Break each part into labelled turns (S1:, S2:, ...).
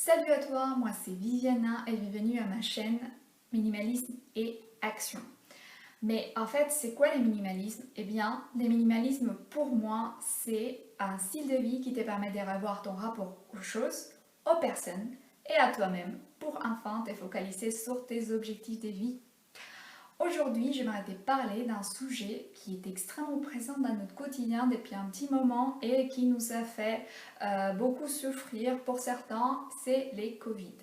S1: Salut à toi, moi c'est Viviana et bienvenue à ma chaîne Minimalisme et Action. Mais en fait, c'est quoi les minimalismes? Eh bien, les minimalismes pour moi, c'est un style de vie qui te permet de revoir ton rapport aux choses, aux personnes et à toi-même pour enfin te focaliser sur tes objectifs de vie. Aujourd'hui, j'aimerais te parler d'un sujet qui est extrêmement présent dans notre quotidien depuis un petit moment et qui nous a fait beaucoup souffrir pour certains, c'est les Covid.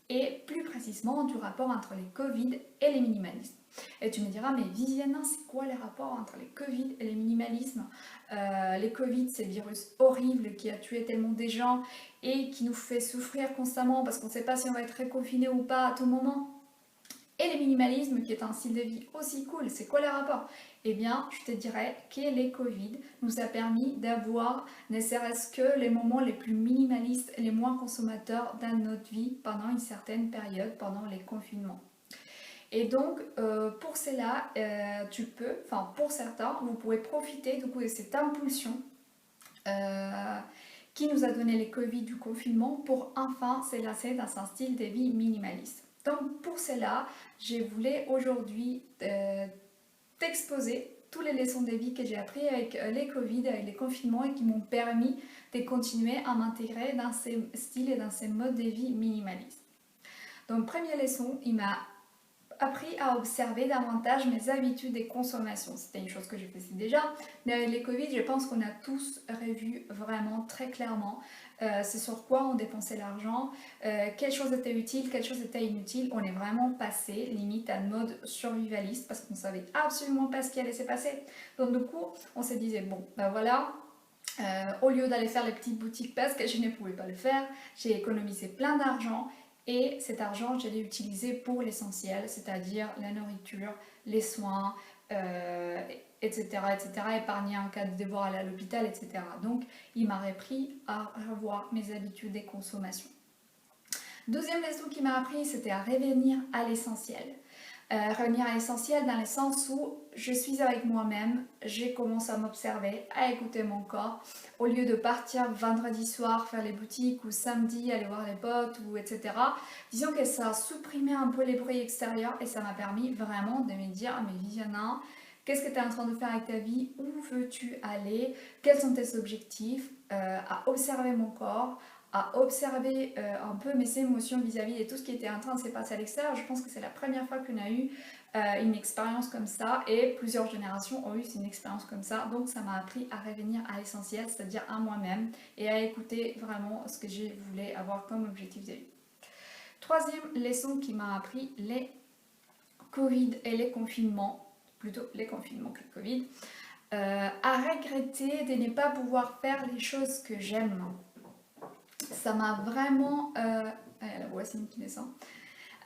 S1: Et plus précisément du rapport entre les Covid et les minimalismes. Et tu me diras, mais Viviana, c'est quoi les rapports entre les Covid et les minimalismes? Les Covid, c'est le virus horrible qui a tué tellement des gens et qui nous fait souffrir constamment parce qu'on ne sait pas si on va être réconfiné ou pas à tout moment. Et le minimalisme, qui est un style de vie aussi cool, c'est quoi le rapport? Eh bien, je te dirais que les Covid nous a permis d'avoir, ne serait-ce que les moments les plus minimalistes et les moins consommateurs dans notre vie pendant une certaine période, pendant les confinements. Et donc, pour cela, pour certains, vous pouvez profiter du coup de cette impulsion qui nous a donné les Covid du confinement pour enfin s'élancer dans un style de vie minimaliste. Donc pour cela, je voulais aujourd'hui t'exposer toutes les leçons de vie que j'ai apprises avec les Covid, avec les confinements et qui m'ont permis de continuer à m'intégrer dans ces styles et dans ces modes de vie minimalistes. Donc première leçon, il m'a appris à observer davantage mes habitudes de consommation. C'était une chose que je faisais déjà, mais avec les Covid, je pense qu'on a tous revu vraiment très clairement c'est sur quoi on dépensait l'argent, quelle chose était utile, quelle chose était inutile. On est vraiment passé limite à mode survivaliste parce qu'on savait absolument pas ce qui allait se passer. Donc du coup, on se disait bon, ben voilà, au lieu d'aller faire les petites boutiques parce que je ne pouvais pas le faire, j'ai économisé plein d'argent et cet argent, je l'ai utilisé pour l'essentiel, c'est-à-dire la nourriture, les soins, etc., etc., épargner en cas de devoir aller à l'hôpital, etc. Donc, il m'a appris à revoir mes habitudes de consommation. Deuxième leçon qui m'a appris, c'était à revenir à l'essentiel. Revenir à l'essentiel dans le sens où je suis avec moi-même, j'ai commencé à m'observer, à écouter mon corps, au lieu de partir vendredi soir faire les boutiques ou samedi aller voir les potes ou etc. Disons que ça a supprimé un peu les bruits extérieurs et ça m'a permis vraiment de me dire, ah mais Viviana, qu'est-ce que tu es en train de faire avec ta vie? Où veux-tu aller? Quels sont tes objectifs? À observer mon corps, à observer un peu mes émotions vis-à-vis de tout ce qui était en train de se passer à l'extérieur. Je pense que c'est la première fois qu'on a eu une expérience comme ça et plusieurs générations ont eu une expérience comme ça. Donc ça m'a appris à revenir à l'essentiel, c'est-à-dire à moi-même et à écouter vraiment ce que je voulais avoir comme objectif de vie. Troisième leçon qui m'a appris, les Covid et les confinements, plutôt les confinements que le Covid, à regretter de ne pas pouvoir faire les choses que j'aime. Ça m'a vraiment... la voisine qui descend.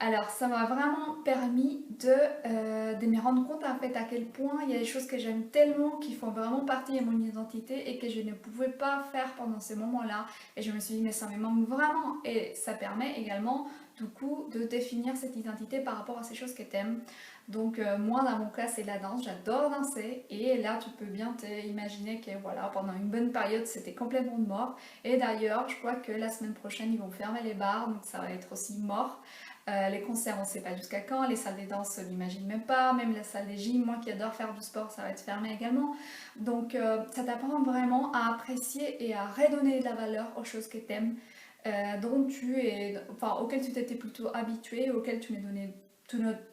S1: Alors, ça m'a vraiment permis de me rendre compte en fait à quel point il y a des choses que j'aime tellement qui font vraiment partie de mon identité et que je ne pouvais pas faire pendant ces moments-là. Et je me suis dit, mais ça me manque vraiment. Et ça permet également, du coup, de définir cette identité par rapport à ces choses que tu aimes. Donc, moi, dans mon cas, c'est la danse. J'adore danser. Et là, tu peux bien t'imaginer que voilà, pendant une bonne période, c'était complètement mort. Et d'ailleurs, je crois que la semaine prochaine, ils vont fermer les bars. Donc, ça va être aussi mort. Les concerts, on ne sait pas jusqu'à quand, les salles de danse, on n'imagine même pas, même la salle de gym, moi qui adore faire du sport, ça va être fermé également. Donc ça t'apprend vraiment à apprécier et à redonner de la valeur aux choses que tu aimes, auxquelles tu t'étais plutôt habitué, auxquelles tu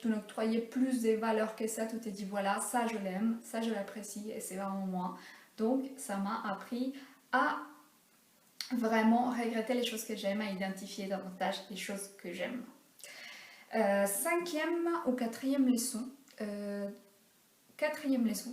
S1: n'octroyais plus des valeurs que ça, tu t'es dit voilà, ça je l'aime, ça je l'apprécie et c'est vraiment moi. Donc ça m'a appris à vraiment regretter les choses que j'aime, à identifier davantage les choses que j'aime. Cinquième ou quatrième leçon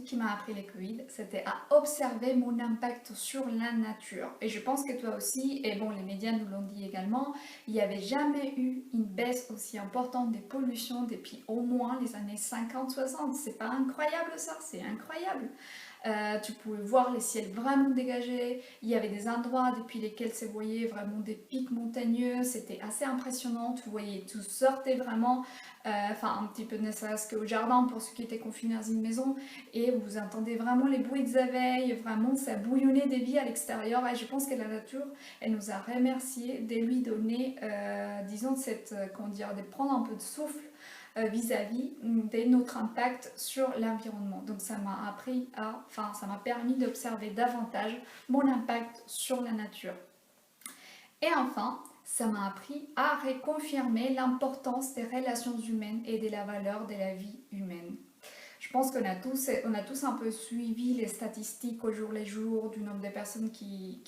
S1: qui m'a appris les Covid, c'était à observer mon impact sur la nature. Et je pense que toi aussi, et bon, les médias nous l'ont dit également, il n'y avait jamais eu une baisse aussi importante des pollutions depuis au moins les années 50-60. C'est pas incroyable ça, c'est incroyable. Tu pouvais voir les ciels vraiment dégagés, il y avait des endroits depuis lesquels se voyaient vraiment des pics montagneux, c'était assez impressionnant, tu sortais vraiment, enfin un petit peu ne serait-ce qu'au jardin pour ceux qui étaient confinés dans une maison, et vous entendez vraiment les bruits des abeilles, vraiment ça bouillonnait des vies à l'extérieur, et je pense que la nature, elle nous a remercié de lui donner, disons, comment dire, de prendre un peu de souffle vis-à-vis de notre impact sur l'environnement. Donc ça m'a appris ça m'a permis d'observer davantage mon impact sur la nature. Et enfin, ça m'a appris à reconfirmer l'importance des relations humaines et de la valeur de la vie humaine. Je pense on a tous un peu suivi les statistiques au jour le jour du nombre de personnes qui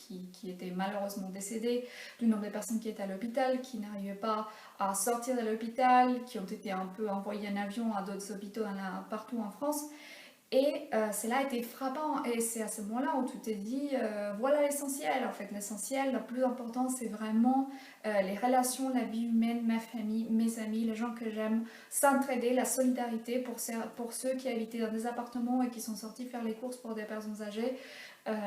S1: étaient malheureusement décédées, du nombre de personnes qui étaient à l'hôpital, qui n'arrivaient pas à sortir de l'hôpital, qui ont été un peu envoyées en avion à d'autres hôpitaux partout en France. Et cela a été frappant, et c'est à ce moment-là où tu t'es dit, voilà l'essentiel, en fait, l'essentiel, le plus important, c'est vraiment les relations, la vie humaine, ma famille, mes amis, les gens que j'aime, s'entraider, la solidarité pour ceux qui habitaient dans des appartements et qui sont sortis faire les courses pour des personnes âgées.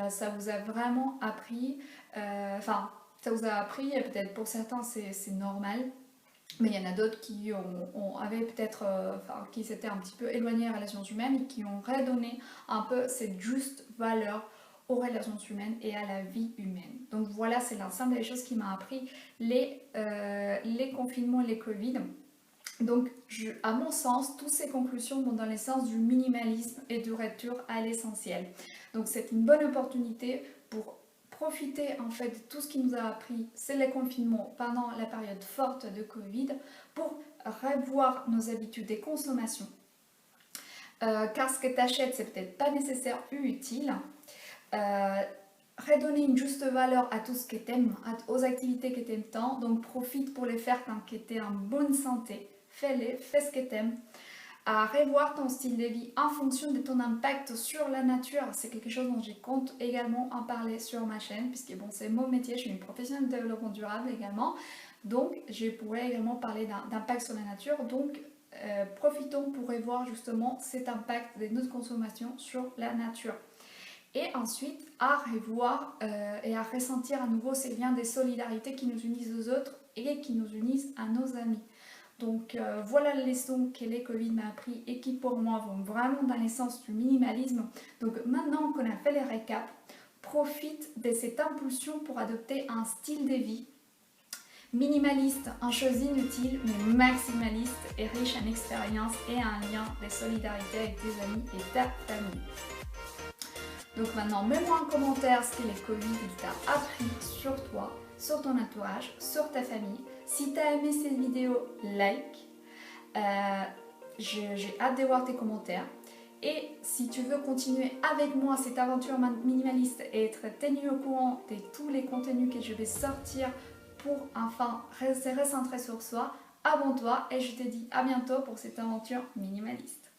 S1: Ça vous a vraiment appris, ça vous a appris, et peut-être pour certains c'est normal, mais il y en a d'autres qui avaient peut-être, qui s'étaient un petit peu éloignés des relations humaines et qui ont redonné un peu cette juste valeur aux relations humaines et à la vie humaine. Donc voilà, c'est l'ensemble des choses qui m'a appris les confinements et les Covid. Donc à mon sens, toutes ces conclusions vont dans le sens du minimalisme et du retour à l'essentiel. Donc c'est une bonne opportunité pour profiter en fait de tout ce qui nous a appris, c'est les confinements pendant la période forte de Covid, pour revoir nos habitudes de consommation. Car ce que tu achètes, c'est peut-être pas nécessaire ou utile. Redonner une juste valeur à tout ce que tu aimes, aux activités que tu aimes tant, donc profite pour les faire quand tu es en bonne santé, fais-les, fais ce que tu aimes. À revoir ton style de vie en fonction de ton impact sur la nature. C'est quelque chose dont je compte également en parler sur ma chaîne, puisque bon, c'est mon métier, je suis une professionnelle de développement durable également, donc je pourrais également parler d'impact sur la nature. Donc profitons pour revoir justement cet impact de notre consommation sur la nature. Et ensuite, à revoir et à ressentir à nouveau ces liens de solidarité qui nous unissent aux autres et qui nous unissent à nos amis. Donc voilà les leçons que les Covid m'a appris et qui pour moi vont vraiment dans le sens du minimalisme. Donc maintenant qu'on a fait les récaps, profite de cette impulsion pour adopter un style de vie minimaliste en choses inutiles, mais maximaliste et riche en expérience et en lien de solidarité avec tes amis et ta famille. Donc maintenant, mets-moi en commentaire ce que les Covid t'a appris sur toi, sur ton entourage, sur ta famille. Si tu as aimé cette vidéo, like. J'ai hâte de voir tes commentaires. Et si tu veux continuer avec moi cette aventure minimaliste et être tenu au courant de tous les contenus que je vais sortir pour enfin se recentrer sur soi, abonne-toi et je te dis à bientôt pour cette aventure minimaliste.